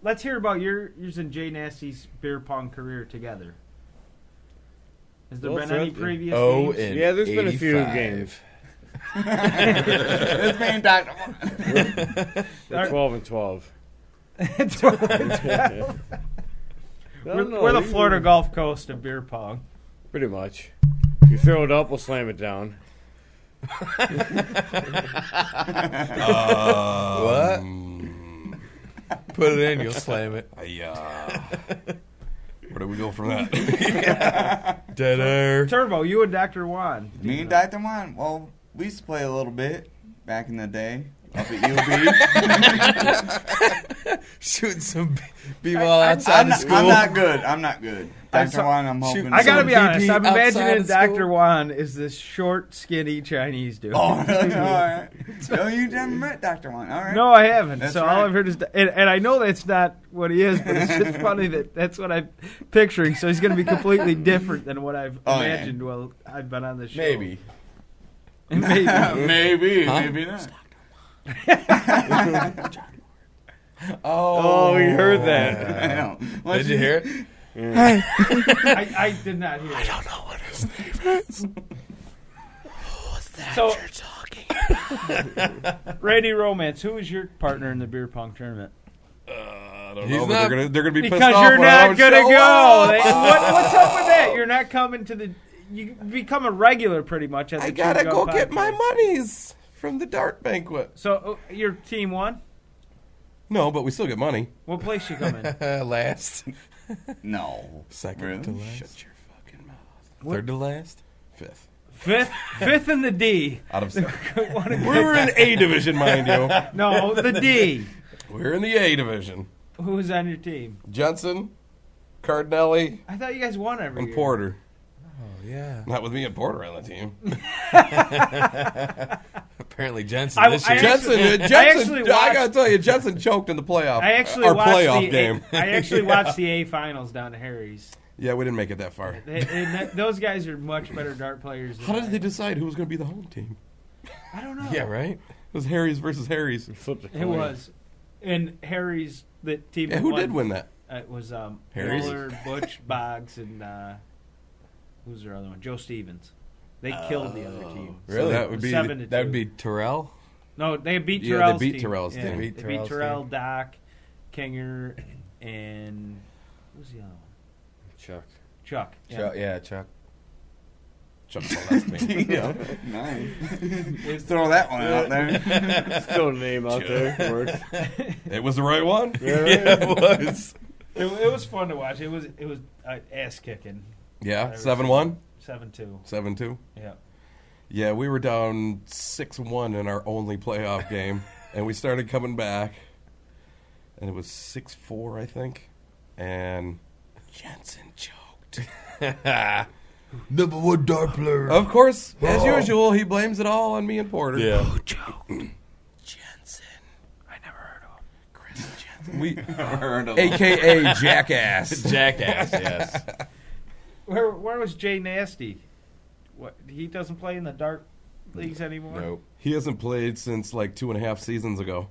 let's hear about yours and Jay Nasty's beer pong career together. Has there Well, been any throughout the- previous Oh, games? and Yeah, there's been a few 85. games. This man Dr. They're 12 and 12. We're the Florida Gulf Coast of beer pong. Pretty much. You throw it up, we'll slam it down. What? Put it in, you'll slam it. Where do we go from that? Dead air. Turbo, you and Dr. Juan. Me and Dr. Juan, well, we used to play a little bit back in the day up at UB. Shooting some b-ball outside the school. I'm not good. Dr. Juan, I'm hoping. I gotta Some be honest. VP I'm outside imagining of Dr. school. Juan is this short, skinny Chinese dude. Oh, really? All right. No, you never met Dr. Juan. All right. No, I haven't. That's so all right. I've heard is, and I know that's not what he is, but it's just funny that that's what I'm picturing. So he's going to be completely different than what I've Oh, yeah. imagined while I've been on the show. Maybe. Maybe. Maybe, Huh? maybe not. Oh, we heard that. I know. Did you hear it? I did not hear. I don't know what his name is. Who's that so, you're talking about? Randy Romance, who is your partner in the beer pong tournament? I don't He's know, but not- they're gonna be pissed Because off you're when I not don't gonna show go. up. What's up with that? You're not coming to the. You become a regular pretty much at the I gotta Two go Gun get my podcast. monies from the dart banquet. So your team won. No, but we still get money. What place you come in? Last. No. Second Really? to last. Shut your fucking mouth. Third to last. Fifth. Fifth in the D. Out of seven. What a We were in A division, mind you. No, the D. We're in the A division. Who's on your team? Jensen, Cardinelli, I thought you guys won every and year. Porter. Oh, yeah. Not with me and Porter on the team. Apparently Jensen I- this I year. actually- Jensen, I actually I watched- gotta tell you, Jensen choked in the playoff. I actually our watched playoff the game. I actually watched the A finals down at Harry's. Yeah, we didn't make it that far. Those guys are much better dart players. How than did they decide who was going to be the home team? I don't know. Yeah, right? It was Harry's versus Harry's. Flip the coin. It was. And Harry's the team. Yeah, that who won, did win that? It was Harry's? Mueller, Butch, Boggs, and who's their other one? Joe Stevens. They killed the other team. So Really? that would be 7-2. That would be Terrell. No, they beat Yeah, they Terrell's beat team. Terrell's Yeah, team. They Beat beat Terrell's Terrell, team. Doc, Kinger, and who's the other one? Chuck. Chuck. Yeah, Chuck. Chuck Gillespie. Yeah. Nice. Let's throw that one out there. Throw a name out there. It works. It was the right one. Yeah, it was. It was fun to watch. It was ass kicking. Yeah, I've 7-1, 7-2. 7-2. Yeah. Yeah, we were down 6-1 in our only playoff game, and we started coming back, and it was 6-4, I think, and Jensen choked. Number one dart player. Of course, as usual, he blames it all on me and Porter. Yeah. Jensen. I never heard of him. Chris Jensen. We, Heard of AKA Jackass. Jackass, yes. Where was Jay Nasty? What, he doesn't play in the dart leagues anymore? Nope. He hasn't played since like 2.5 seasons ago.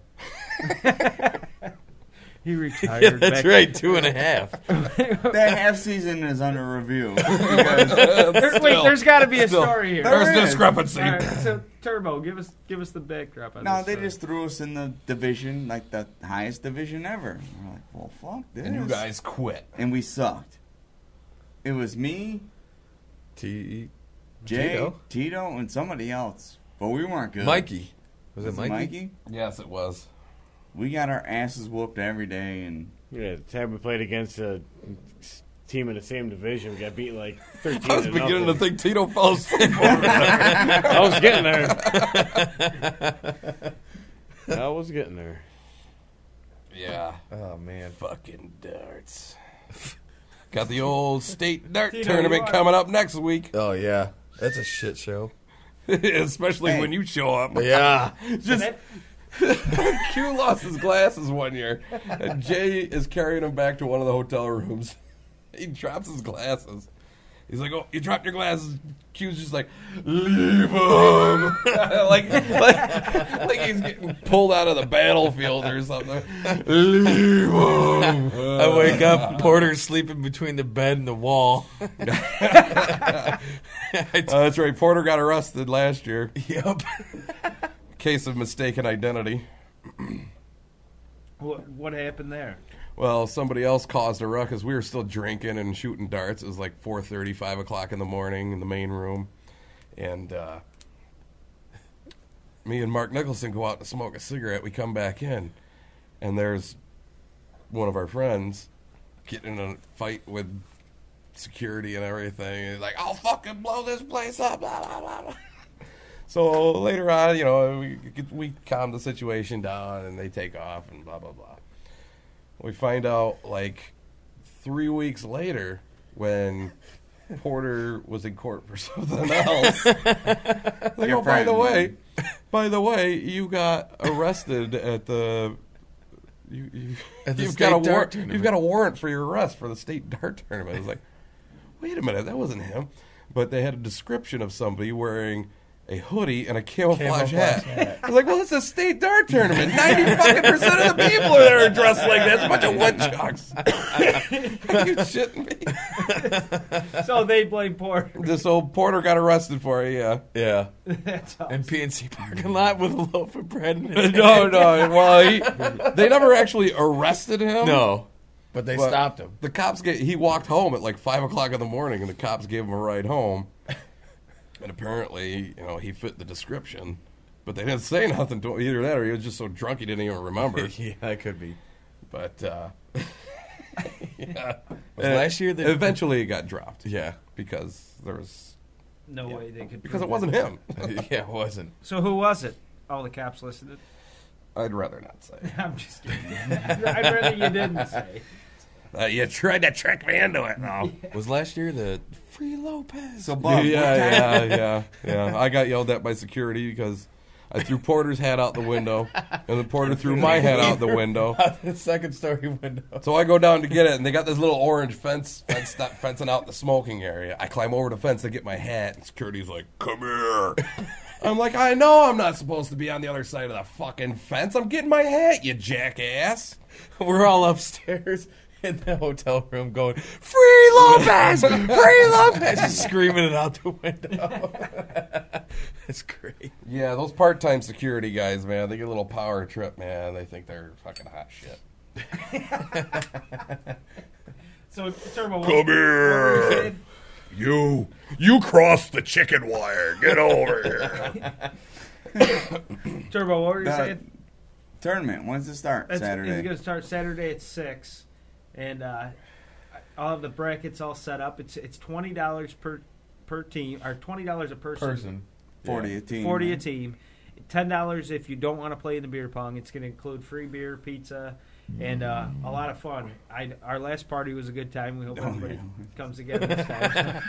He retired. Yeah, that's back right. 2.5. That half season is under review. Wait, there's got to be a story here. There There's is. discrepancy. All right, so Turbo, give us the backdrop on No, this they story. just threw us in the division, like the highest division ever. We're like, well, fuck this. And you guys quit. And we sucked. It was me, T. Jay, Tito, and somebody else. But we weren't good. Mikey. Was it Mikey? Yes, it was. We got our asses whooped every day, and Yeah, the time we played against a team in the same division, we got beat like 13 I was beginning to think Tito fell asleep over there. I was getting there. I was getting there. Yeah. Oh, man. Fucking darts. Got the old state dart Tito, tournament you are- coming up next week. Oh, yeah. That's a shit show. Especially Hey. when you show up. Yeah. Just Q lost his glasses one year, and Jay is carrying him back to one of the hotel rooms. He drops his glasses. He's like, "Oh, you dropped your glasses." Q's just like, "Leave him," like he's getting pulled out of the battlefield or something. Leave him. I wake up, Porter's sleeping between the bed and the wall. That's right. Porter got arrested last year. Yep. Case of mistaken identity. What happened there? Well, somebody else caused a ruckus. We were still drinking and shooting darts. It was like 4:30, 5 o'clock in the morning in the main room. And me and Mark Nicholson go out to smoke a cigarette. We come back in, and there's one of our friends getting in a fight with security and everything. He's like, "I'll fucking blow this place up." Blah, blah, blah, blah. So later on, we calm the situation down, and they take off and blah, blah, blah. We find out, like, 3 weeks later, when Porter was in court for something else. Like, Your oh, by friend, the way, you got arrested at the... At the You've state got dart tournament. You've got a warrant for your arrest for the state dart tournament. I was like, wait a minute, that wasn't him. But they had a description of somebody wearing a hoodie and a camouflage hat. I was like, well, it's a state dart tournament. 90% of the people are there dressed like that. It's a bunch of woodchucks. Are you shitting me? So they blame Porter. This old Porter got arrested for it, yeah. Yeah. That's awesome. And PNC parking lot with a loaf of bread in his No. Well, they never actually arrested him. No. But they But stopped him. The cops he walked home at like 5 o'clock in the morning, and the cops gave him a ride home. And apparently, he fit the description, but they didn't say nothing to him. Either that, or he was just so drunk he didn't even remember. Yeah, that could be. But yeah, Was last year that... eventually it got dropped. Yeah. Because there was No way they could. because prove it wasn't him. Yeah, it wasn't. So who was it? Oh, the cops listened. I'd rather not say. I'm just kidding. I'd rather you didn't say. You tried to trick me into it. No. Was last year the Free Lopez? so Bob, Yeah. I got yelled at by security because I threw Porter's hat out the window, and then Porter threw my hat out the window. The second story window. So I go down to get it, and they got this little orange fencing out the smoking area. I climb over the fence to get my hat, and security's like, "Come here." I'm like, I know I'm not supposed to be on the other side of the fucking fence. I'm getting my hat, you jackass. We're all upstairs in the hotel room going, "Free Lopez! Free Lopez!" Just screaming it out the window. That's great. Yeah, those part-time security guys, man, they get a little power trip, man. They think they're fucking hot shit. So Turbo, Come here. You crossed the chicken wire. Get over here. Turbo, what were you saying? tournament. When's it start? It's Saturday. going to start Saturday at 6, and I'll have the brackets all set up. It's $20 per team, or $20 a person. 40 a team. 40 a team. $10 if you don't want to play in the beer pong. It's going to include free beer, pizza, and a lot of fun. Our last party was a good time. We hope everybody comes together this time.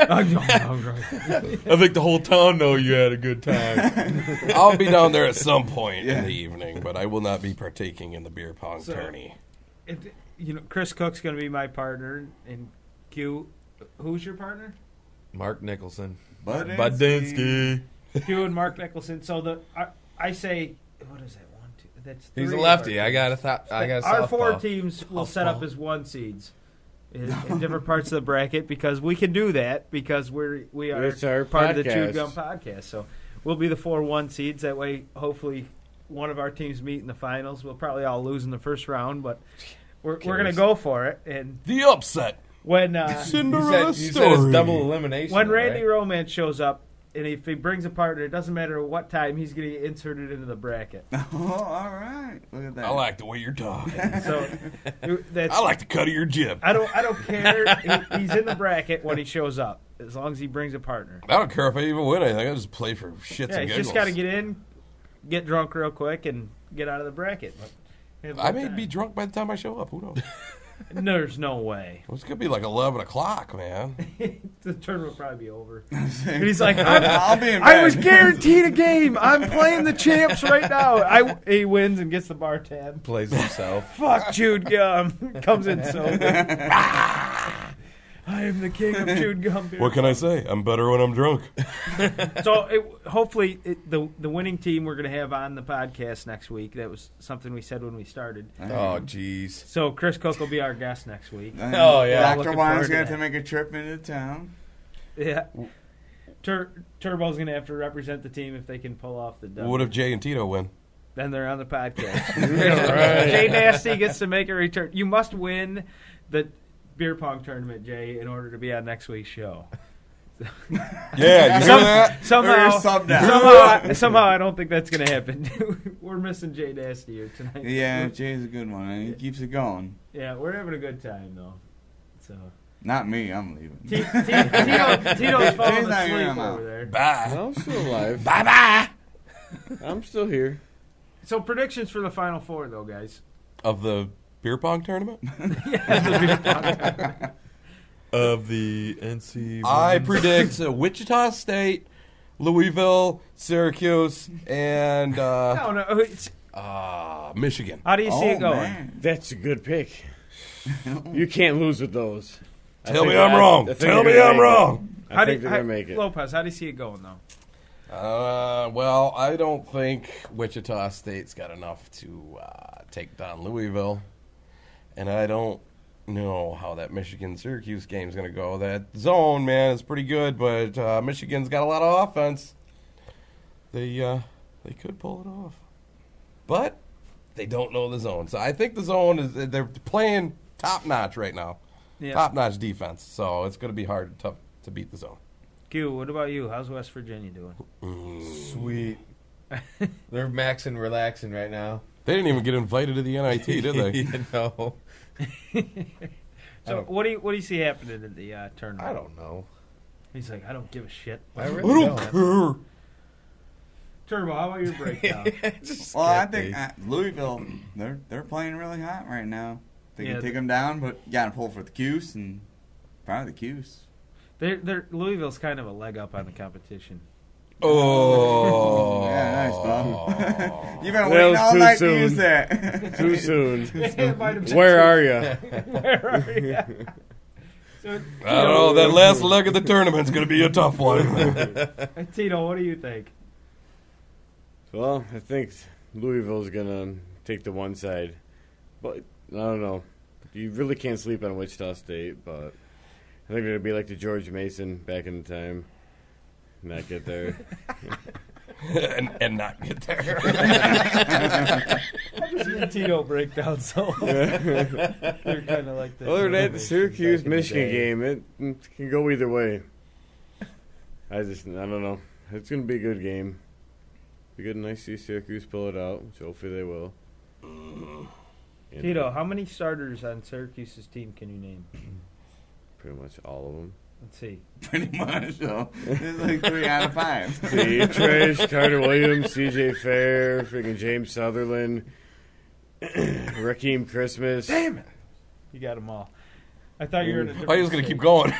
I think the whole town know you had a good time. I'll be down there at some point in the evening, but I will not be partaking in the beer pong tourney. Chris Cook's going to be my partner, and Q. Who's your partner? Mark Nicholson. Budinsky. Q and Mark Nicholson. So I say, what is that? 1, 2. That's He's a three lefty. of I got a our 4 softball. teams will set up as 1 seeds in different parts of the bracket because we can do that because we are It's our part of the podcast. Chew Gum podcast. So we'll be the 4 1 seeds. That way, hopefully, one of our teams meet in the finals. We'll probably all lose in the first round, but we're going to go for it. And The upset. When Cinderella You said it's story. double elimination. when though, Randy right? Romance shows up, and if he brings a partner, it doesn't matter what time he's going to get inserted into the bracket. Oh, all right. Look at that. I like the way you're talking. So that's I like the cut of your jib. I don't care. He's in the bracket when he shows up, as long as he brings a partner. I don't care if I even win anything. I just play for shits Yeah, and he's giggles. just got to get in, get drunk real quick, and get out of the bracket. Have a I good may time. be drunk by the time I show up. Who knows? There's no way. It's gonna be like 11 o'clock, man. The tournament will probably be over. And He's like, I'll be in bed. I was guaranteed a game. I'm playing the champs right now. He wins and gets the bar tab. Plays himself. Fuck chewed gum. Comes in sober. I am the king of chewed gum. Beer. What can I say? I'm better when I'm drunk. So hopefully the winning team we're going to have on the podcast next week. That was something we said when we started. Oh, jeez. So Chris Cook will be our guest next week. Oh, yeah. Dr. Looking Wine's forward to going to that. make a trip into town. Yeah. Turbo's going to have to represent the team if they can pull off the dub. What if Jay and Tito win? Then they're on the podcast. Right. Jay Nasty gets to make a return. You must win the beer pong tournament, Jay, in order to be on next week's show. Yeah, you hear that? Or sub down. Somehow, I don't think that's going to happen. We're missing Jay Nasty here tonight. Yeah, Jay's a good one. And he keeps it going. Yeah, we're having a good time though. So Not me. I'm leaving. Tito's Jay's falling not here, asleep I'm out. over there. Bye. No, I'm still alive. Bye-bye. I'm still here. So predictions for the Final Four, though, guys. Of the beer pong tournament? Of the NC. I predict Wichita State, Louisville, Syracuse, and No. It's, Michigan. how do you see it going? Man. That's a good pick. You can't lose with those. Tell me I'm wrong. Tell me I'm wrong. I think they're going to make it. Lopez, how do you see it going, though? Well, I don't think Wichita State's got enough to take down Louisville, and I don't know how that Michigan-Syracuse game's going to go. That zone, man, is pretty good, but Michigan's got a lot of offense. They could pull it off, but they don't know the zone. So I think the zone is they're playing top notch right now, Yeah. top notch defense. So it's going to be hard to beat the zone. Q, what about you? How's West Virginia doing? Sweet. They're maxing, relaxing right now. They didn't even get invited to the NIT, did they? You know. So what do you see happening in the tournament? I don't know. He's like, I don't give a shit. I I really don't care. Turbo, how about your breakdown? Well, I think Louisville, they're playing really hot right now. They Yeah, can take them down, but you got to pull for the Cuse and probably the Cuse. They're Louisville's kind of a leg up on the competition. Oh. Yeah, nice, Bob. You've been That waiting was all too night to soon. use that. Too soon. Might have been Where are you? Where are you? So, I don't know. That last leg of the tournament's going to be a tough one. Tito, what do you think? Well, I think Louisville's going to take the one side. But, I don't know. You really can't sleep on Wichita State, but I think it'll be like the George Mason back in the time. Not get there. and not get there. Tito breakdown, so they're kind of like that. Other than that, the Syracuse Back in the Michigan day. game, it can go either way. I don't know. It's going to be a good game. Be good and nice to see Syracuse pull it out, which hopefully they will. And Tito, how many starters on Syracuse's team can you name? pretty much all of them. Let's see. Pretty much, so it's like 3 out of 5. See, Trish, Carter Williams, C.J. Fair, freaking James Sutherland, Raheem Christmas. Damn it! You got them all. I thought you were in a different Oh, he was going to state. keep going.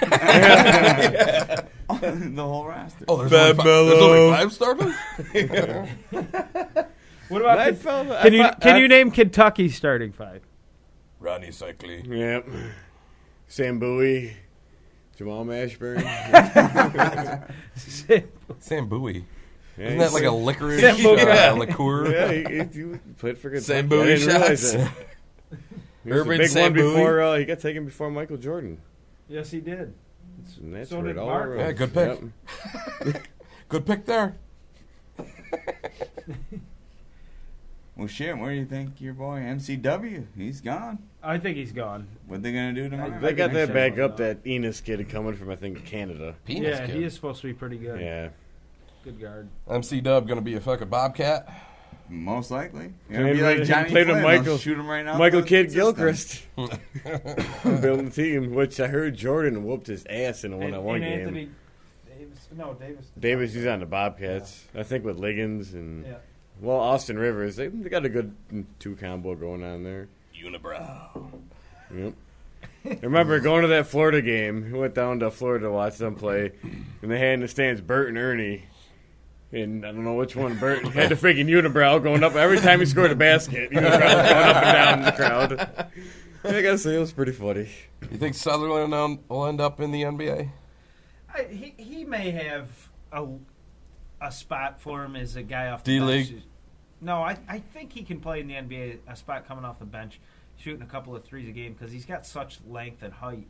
The whole roster. Oh, there's Bad only 5 Mellow. starters? What about I felt, can you name Kentucky's starting 5? Ronnie Cycli. Yep. Sam Bowie, Jamal Mashburn. Sam Bowie. Yeah, Isn't that like a licorice Sam Bowie. liqueur? Yeah, he played for good. Sam I Bowie didn't realize shots. that. He was Urban the big Sam one Bowie. before he got taken before Michael Jordan. Yes, he did. And that's So right did all Mark. around. Yeah, good pick. Yep. Good pick there. Well, shit, where do you think your boy MCW? He's gone. I think he's gone. What they gonna do tomorrow? They got that back up, that Enos kid coming from, I think, Canada. Penis yeah, kid. he is supposed to be pretty good. Yeah. Good guard. MC Dub going to be a fucking Bobcat. Most likely. Yeah, You're gonna be he like Johnny played with Flynn, Michael- they'll shoot him right now. Michael the Kidd system. Gilchrist. Building the team, which I heard Jordan whooped his ass in a one-on-one And game. Anthony Davis. Davis, he's on the Bobcats. I think with Liggins and, Yeah. well, Austin Rivers. They got a good 2-combo going on there. Unibrow. Yep. I remember going to that Florida game. We went down to Florida to watch them play, and they had in the stands Bert and Ernie. And I don't know which one. Bert had the freaking unibrow going up every time he scored a basket. Unibrow was going up and down in the crowd. I gotta say, it was pretty funny. You think Sutherland will end up in the NBA? He may have a spot for him as a guy off the D-League? bench. No, I think he can play in the NBA, a spot coming off the bench, shooting a couple of threes a game, because he's got such length and height,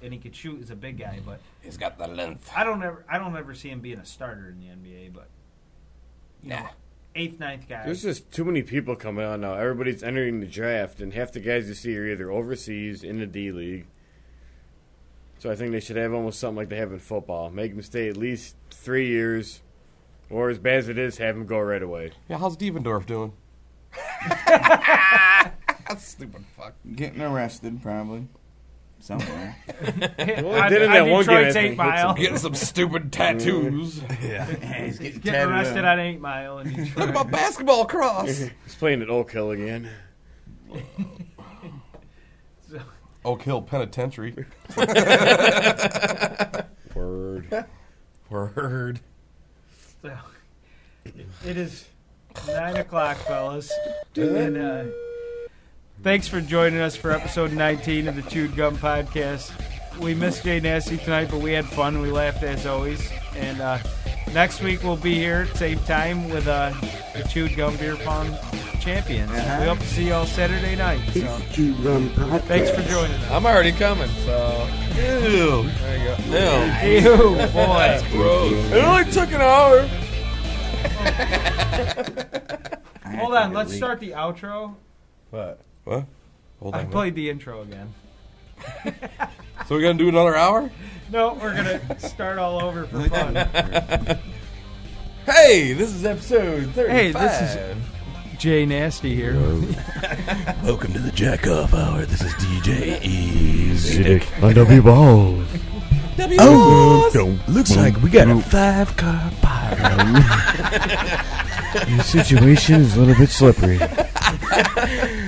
and he could shoot as a big guy. But He's got the length. I don't ever see him being a starter in the NBA. But you know, 8th, 9th guy. There's just too many people coming on now. Everybody's entering the draft, and half the guys you see are either overseas in the D-League. So I think they should have almost something like they have in football. Make them stay at least 3 years, or as bad as it is, have them go right away. Yeah, how's Devendorf doing? Stupid fuck. Getting arrested, probably. Somewhere. Well, they did in that one game, I Detroit's think. 8 Mile. Getting some stupid tattoos. Yeah, he's getting Getting tatted arrested up. on 8 Mile in Look Detroit. at my basketball cross. He's playing at Oak Hill again. So, Oak Hill Penitentiary. Word. Word. so, it is 9 o'clock, fellas. And, thanks for joining us for episode 19 of the Chewed Gum Podcast. We missed Jay Nasty tonight, but we had fun. We laughed as always. And next week we'll be here same time with the Chewed Gum Beer Pong champions. We hope to see you all Saturday night. So, thanks for joining us. I'm already coming, so. Ew. There you go. Ew, boy. Gross. It only took an hour. Hold on, let's start the outro. What? What? Hold I on. played the intro again. So we're going to do another hour? No, we're going to start all over for fun. Hey, this is episode 35. Hey, this is Jay Nasty here. Welcome to the Jack Off Hour. This is DJ Easy. On W Balls. Oh, looks like we got a 5-car party. The situation is a little bit slippery.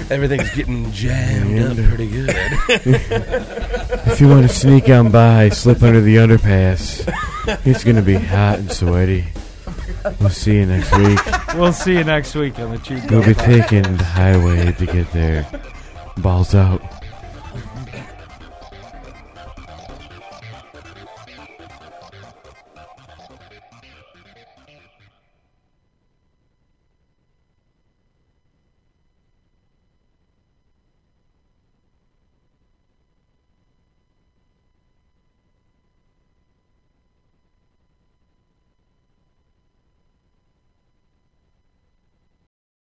Everything's getting jammed up pretty good. If you want to sneak on by, slip under the underpass. It's going to be hot and sweaty. We'll see you next week. We'll see you next week on the Chewed Gum We'll be Podcast. taking the highway to get there. Balls out.